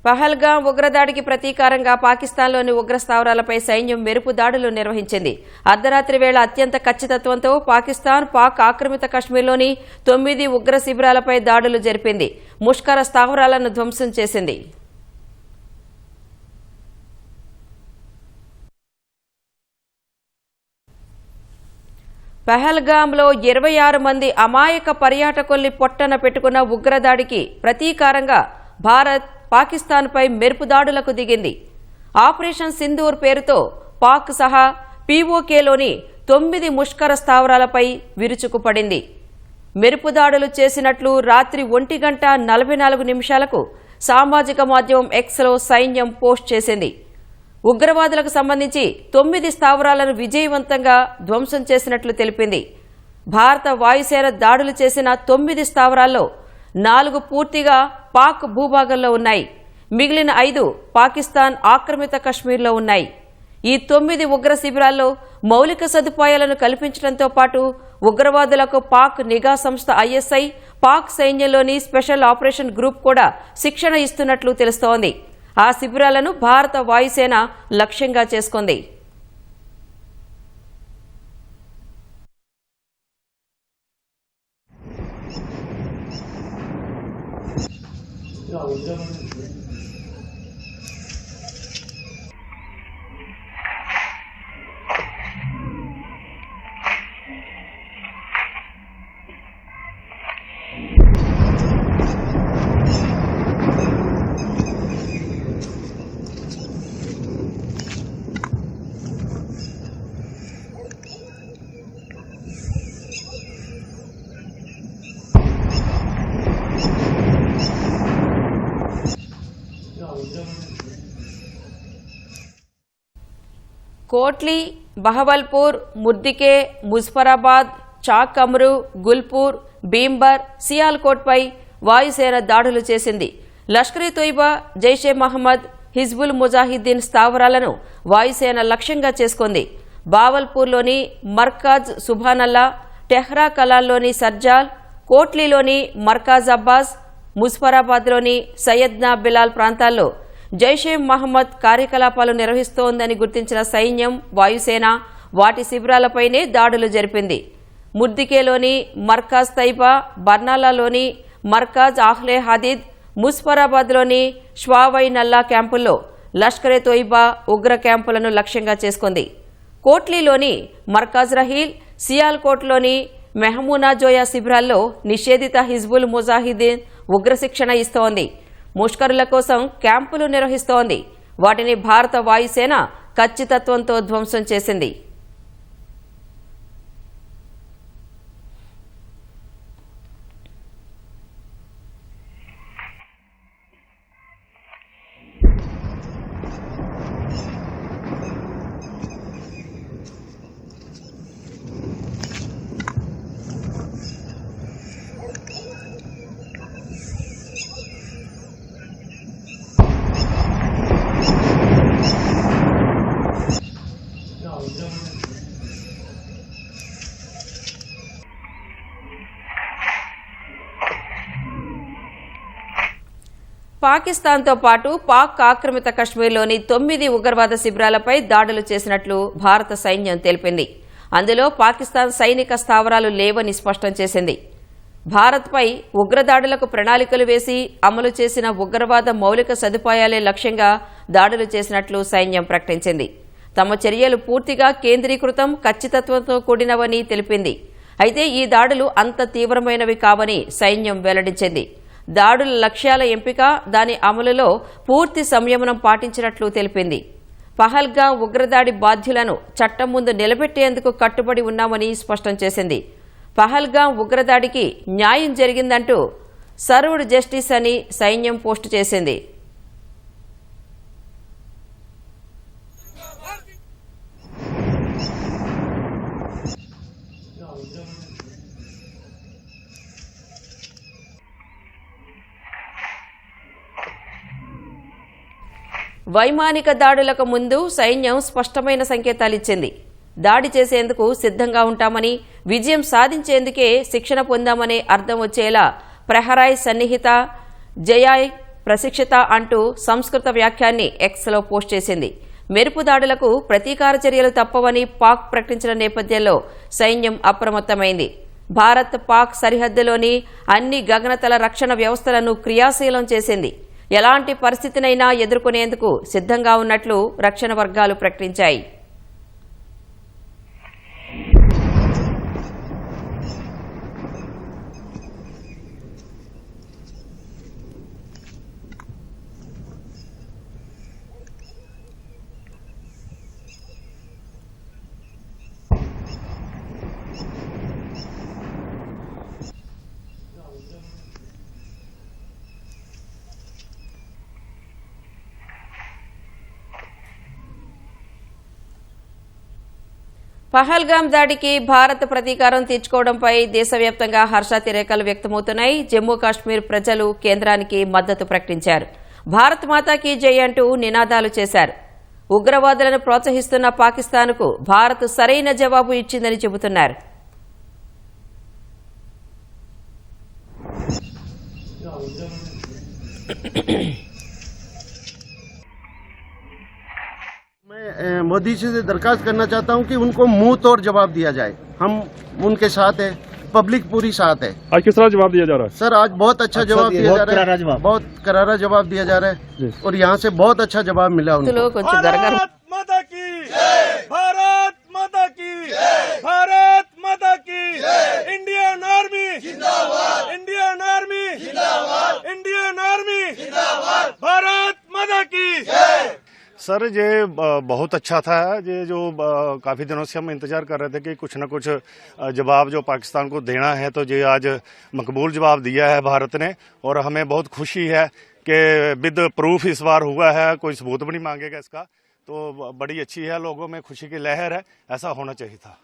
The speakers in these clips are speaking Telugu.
పహల్గాం ఉగ్రదాడికి ప్రతీకారంగా పాకిస్తాన్లోని ఉగ్ర స్థావరాలపై సైన్యం మెరుపు దాడులు నిర్వహించింది. అర్ధరాత్రి వేళ అత్యంత ఖచ్చితత్వంతో పాక్ ఆక్రమిత కశ్మీర్లోని 9 ఉగ్ర శిబిరాలపై దాడులు జరిపింది. ముష్కర స్థావరాలను ధ్వంసం చేసింది. పహల్గాంలో 26 మంది అమాయక పర్యాటకుల్ని పొట్టన పెట్టుకున్న ఉగ్రదాడికి ప్రతీకారంగా భారత్ పాకిస్తాన్పై మెరుపు దాడులకు దిగింది. ఆపరేషన్ సింధూర్ పేరుతో పాక్ సహా పీఓకేలోని 9 ముష్కర స్థావరాలపై విరుచుకుపడింది. మెరుపు దాడులు చేసినట్లు రాత్రి 1:44 సామాజిక మాధ్యమం ఎక్స్లో సైన్యం పోస్ట్ చేసింది. ఉగ్రవాదులకు సంబంధించి 9 స్థావరాలను విజయవంతంగా ధ్వంసం చేసినట్లు తెలిపింది. భారత వాయుసేన దాడులు చేసిన 9 స్థావరాల్లో 4 పూర్తిగా పాక్ భూభాగంలో ఉన్నాయి. మిగిలిన 5 పాకిస్తాన్ ఆక్రమిత కశ్మీర్లో ఉన్నాయి. ఈ 9 ఉగ్ర శిబిరాల్లో మౌలిక సదుపాయాలను కల్పించడంతో పాటు ఉగ్రవాదులకు పాక్ నిఘా సంస్థ ఐఎస్ఐ, పాక్ సైన్యంలోని స్పెషల్ ఆపరేషన్ గ్రూప్ కూడా శిక్షణ ఇస్తున్నట్లు తెలుస్తోంది. ఆ శిబిరాలను భారత వాయుసేన లక్ష్యంగా చేసుకుంది. కోట్లీ, బహవల్పూర్, ముర్దికే, ముజఫరాబాద్, చాక్ అమ్రు, గుల్పూర్, భీంబర్, సియాల్కోట్పై వాయుసేన దాడులు చేసింది. లష్కర్-ఇ తోయిబా, జైషే మహమ్మద్, హిజ్బుల్ ముజాహిద్దీన్ స్థావరాలను వాయుసేన లక్ష్యంగా చేసుకుంది. బావల్పూర్లోని మర్కాజ్ సుభానల్లా, టెహ్రా కలాల్లోని సర్జాల్, కోట్లీలోని మర్కాజ్ అబ్బాస్, ముజఫరాబాద్లోని సయ్యద్నా బిలాల్ ప్రాంతాల్లో జైషే మహమ్మద్ కార్యకలాపాలు నిర్వహిస్తోందని గుర్తించిన సైన్యం, వాయుసేన వాటి శిబిరాలపైనే దాడులు జరిపింది. ముర్దికేలోని మర్కాజ్ తైబా, బర్నాలాలోని మర్కాజ్ ఆహ్లే హదీద్, ముజఫరాబాద్లోని ష్వావైనల్లా క్యాంపుల్లో లష్కర్-ఎ తోయిబా ఉగ్ర క్యాంపులను లక్ష్యంగా చేసుకుంది. కోట్లీలోని మర్కాజ్ రహీల్, సియాల్కోట్లోని మెహమూనా జోయా శిబిరాల్లో నిషేధిత హిజ్బుల్ ముజాహిద్దీన్ ఉగ్ర శిక్షణ ఇస్తోంది. ముష్కరుల కోసం క్యాంపులు నిర్వహిస్తోంది. వాటిని భారత వాయుసేన ఖచ్చితత్వంతో ధ్వంసం చేసింది. పాకిస్తాన్తో పాటు పాక్ ఆక్రమిత కశ్మీర్లోని 9 ఉగ్రవాద శిబిరాలపై దాడులు చేసినట్లు భారత సైన్యం తెలిపింది. అందులో పాకిస్తాన్ సైనిక స్థావరాలు లేవని స్పష్టం చేసింది. భారత్పై ఉగ్రదాడులకు ప్రణాళికలు వేసి అమలు చేసిన ఉగ్రవాద మౌలిక సదుపాయాలే లక్ష్యంగా దాడులు చేసినట్లు సైన్యం ప్రకటించింది. తమ చర్యలు పూర్తిగా కేంద్రీకృతం, ఖచ్చితత్వంతో కూడినవని తెలిపింది. అయితే ఈ దాడులు అంత తీవ్రమైనవి కావని సైన్యం వెల్లడించింది. దాడుల లక్ష్యాల ఎంపిక, దాని అమలులో పూర్తి సంయమనం పాటించినట్లు తెలిపింది. పహల్గాం ఉగ్రదాడి బాధ్యులను చట్టం ముందు నిలబెట్టేందుకు కట్టుబడి ఉన్నామని స్పష్టం చేసింది. పహల్గాం ఉగ్రదాడికి న్యాయం జరిగిందంటూ సర్వ్డ్ జస్టిస్ అని సైన్యం పోస్టు చేసింది. వైమానిక దాడులకు ముందు సైన్యం స్పష్టమైన సంకేతాలిచ్చింది. దాడి చేసేందుకు సిద్ధంగా ఉంటామని, విజయం సాధించేందుకే శిక్షణ పొందామనే అర్థం వచ్చేలా ప్రహరాయ్ సన్నిహిత, జయాయ్ ప్రశిక్షిత అంటూ సంస్కృత వ్యాఖ్యాన్ని ఎక్స్లో పోస్ట్ చేసింది. మెరుపు దాడులకు ప్రతీకార చర్యలు తప్పవని పాక్ ప్రకటించిన నేపథ్యంలో సైన్యం అప్రమత్తమైంది. భారత్ పాక్ సరిహద్దులోని అన్ని గగనతల రక్షణ వ్యవస్థలను క్రియాశీలం చేసింది. ఎలాంటి పరిస్థితినైనా ఎదుర్కొనేందుకు సిద్ధంగా ఉన్నట్లు రక్షణ వర్గాలు ప్రకటించాయి. పహల్గాం దాడికి భారత్ ప్రతీకారం తీర్చుకోవడంపై దేశవ్యాప్తంగా హర్షాతిరేకాలు వ్యక్తమవుతున్నాయి. జమ్మూ కాశ్మీర్ ప్రజలు కేంద్రానికి మద్దతు ప్రకటించారు. భారత్ మాతాకి జై అంటూ నినాదాలు చేశారు. ఉగ్రవాదులను ప్రోత్సహిస్తున్న పాకిస్తాన్కు భారత్ సరైన జవాబు ఇచ్చిందని చెబుతున్నారు. मैं मोदी जी से दरखास्त करना चाहता हूं कि उनको मुंह तोड़ जवाब दिया जाए। हम उनके साथ हैं, पब्लिक पूरी साथ है। आज किस तरह जवाब दिया जा रहा है? सर आज बहुत अच्छा जवाब दिया जा रहा है, बहुत करारा जवाब दिया जा रहा है और यहाँ से बहुत अच्छा जवाब मिला उनको। भारत माता की भारत माता की भारत माता की इंडियन आर्मी जिंदाबाद, इंडियन आर्मी जिंदाबाद, इंडियन आर्मी जिंदाबाद, भारत माता की। सर ये बहुत अच्छा था। ये जो काफी दिनों से हम इंतजार कर रहे थे कि कुछ न कुछ जवाब जो पाकिस्तान को देना है, तो ये आज मकबूल जवाब दिया है भारत ने और हमें बहुत खुशी है कि विद प्रूफ इस बार हुआ है, कोई सबूत भी नहीं मांगेगा इसका, तो बड़ी अच्छी है। लोगों में खुशी की लहर है, ऐसा होना चाहिए था।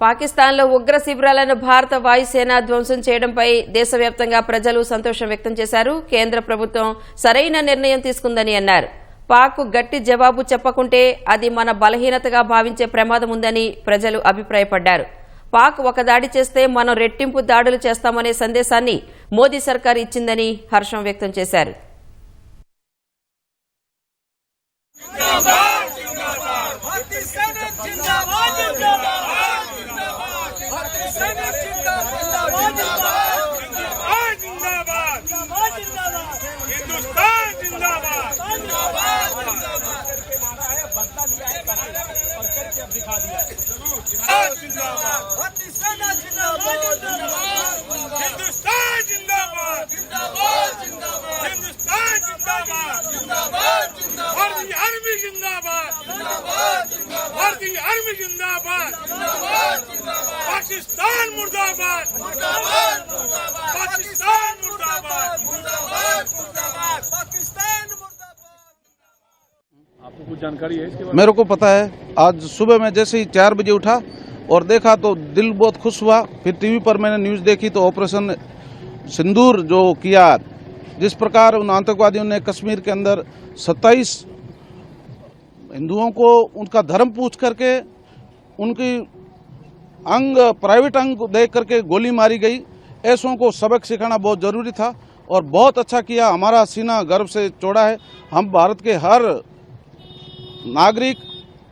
పాకిస్తాన్లో ఉగ్ర శిబిరాలను భారత వాయుసేన ధ్వంసం చేయడంపై దేశవ్యాప్తంగా ప్రజలు సంతోషం వ్యక్తం చేశారు. కేంద్ర ప్రభుత్వం సరైన నిర్ణయం తీసుకుందని అన్నారు. పాక్ గట్టి జవాబు చెప్పకుంటే అది మన బలహీనతగా భావించే ప్రమాదం ఉందని ప్రజలు అభిప్రాయపడ్డారు. పాక్ ఒక దాడి చేస్తే మనం రెట్టింపు దాడులు చేస్తామనే సందేశాన్ని మోదీ సర్కార్ ఇచ్చిందని హర్షం వ్యక్తం చేశారు. पाकिस्तान मुर्दाबाद, मुर्दाबाद, पाकिस्तान मुर्दाबाद, मुर्दाबाद, पाकिस्तान मुर्दाबाद। आपको कुछ जानकारी है इसके बारे में? मेरे को पता है। आज सुबह में जैसे ही 4 बजे उठा और देखा तो दिल बहुत खुश हुआ। फिर टीवी पर मैंने न्यूज़ देखी तो ऑपरेशन सिंदूर जो किया, जिस प्रकार उन आतंकवादियों ने कश्मीर के अंदर 27 हिंदुओं को उनका धर्म पूछ करके उनकी प्राइवेट अंग देख करके गोली मारी गई, ऐसों को सबक सिखाना बहुत जरूरी था और बहुत अच्छा किया। हमारा सीना गर्व से चौड़ा है। हम भारत के हर नागरिक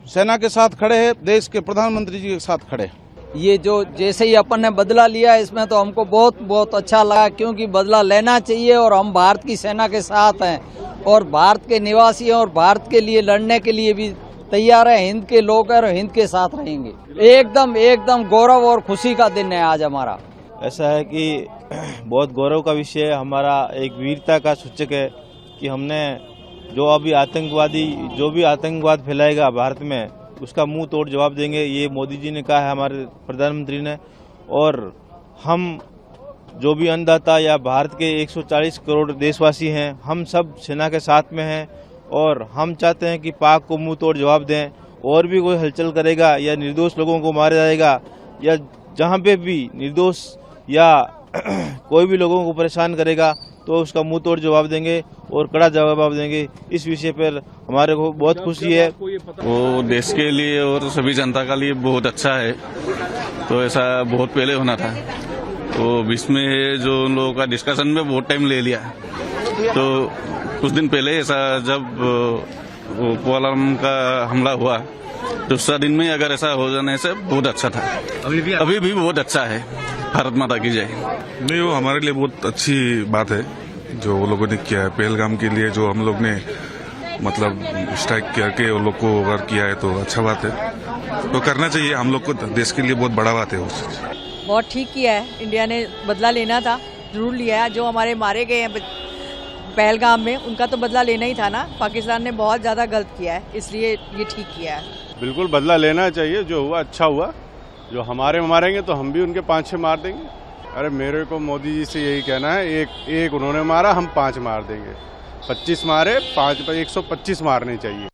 सेना के साथ खड़े हैं, देश के प्रधानमंत्री जी के साथ खड़े हैं। ये जो जैसे ही अपन ने बदला लिया इसमें तो हमको बहुत बहुत अच्छा लगा, क्योंकि बदला लेना चाहिए और हम भारत की सेना के साथ हैं और भारत के निवासी हैं और भारत के लिए लड़ने के लिए भी तैयार है। हिंद के लोग हैं और हिंद के साथ रहेंगे। एकदम एकदम गौरव और खुशी का दिन है आज हमारा। ऐसा है कि बहुत गौरव का विषय है, हमारा एक वीरता का सूचक है कि हमने जो अभी आतंकवाद फैलाएगा भारत में, उसका मुंह तोड़ जवाब देंगे। ये मोदी जी ने कहा है, हमारे प्रधानमंत्री ने। और हम जो भी अन्नदाता या भारत के 140 करोड़ देशवासी हैं, हम सब सेना के साथ में हैं और हम चाहते हैं कि पाक को मुंह तोड़ जवाब दें। और भी कोई हलचल करेगा या निर्दोष लोगों को मारा जाएगा या जहां पे भी निर्दोष या कोई भी लोगों को परेशान करेगा तो उसका मुंह तोड़ जवाब देंगे और कड़ा जवाब देंगे। इस विषय पर हमारे को बहुत खुशी है। वो देश के लिए और सभी जनता के लिए बहुत अच्छा है, तो ऐसा बहुत पहले होना था। तो बीच में जो उन लोगों का डिस्कशन में बहुत टाइम ले लिया। तो कुछ दिन पहले ऐसा जब पोलम का हमला हुआ, दूसरा दिन में अगर ऐसा हो जाने से बहुत अच्छा था। अभी भी बहुत अच्छा है। भारत माता की जय। नहीं, वो हमारे लिए बहुत अच्छी बात है जो वो लोगों ने किया है। पहलगाम के लिए जो हम लोग ने मतलब स्ट्राइक करके वो लोग को अगर किया है तो अच्छा बात है, तो करना चाहिए। हम लोग को देश के लिए बहुत बड़ा बात है वो चीज। बहुत ठीक किया है। इंडिया ने बदला लेना था, जरूर लिया है। जो हमारे मारे गए हैं पहलगाम में, उनका तो बदला लेना ही था ना। पाकिस्तान ने बहुत ज्यादा गलत किया है, इसलिए ये ठीक किया है। बिल्कुल बदला लेना चाहिए। जो हुआ अच्छा हुआ। जो हमारे मारेंगे तो हम भी उनके 5-6 मार देंगे। अरे मेरे को मोदी जी से यही कहना है, एक उन्होंने मारा, हम 5 मार देंगे। 25 मारे, 5 पर 125 मारने चाहिए।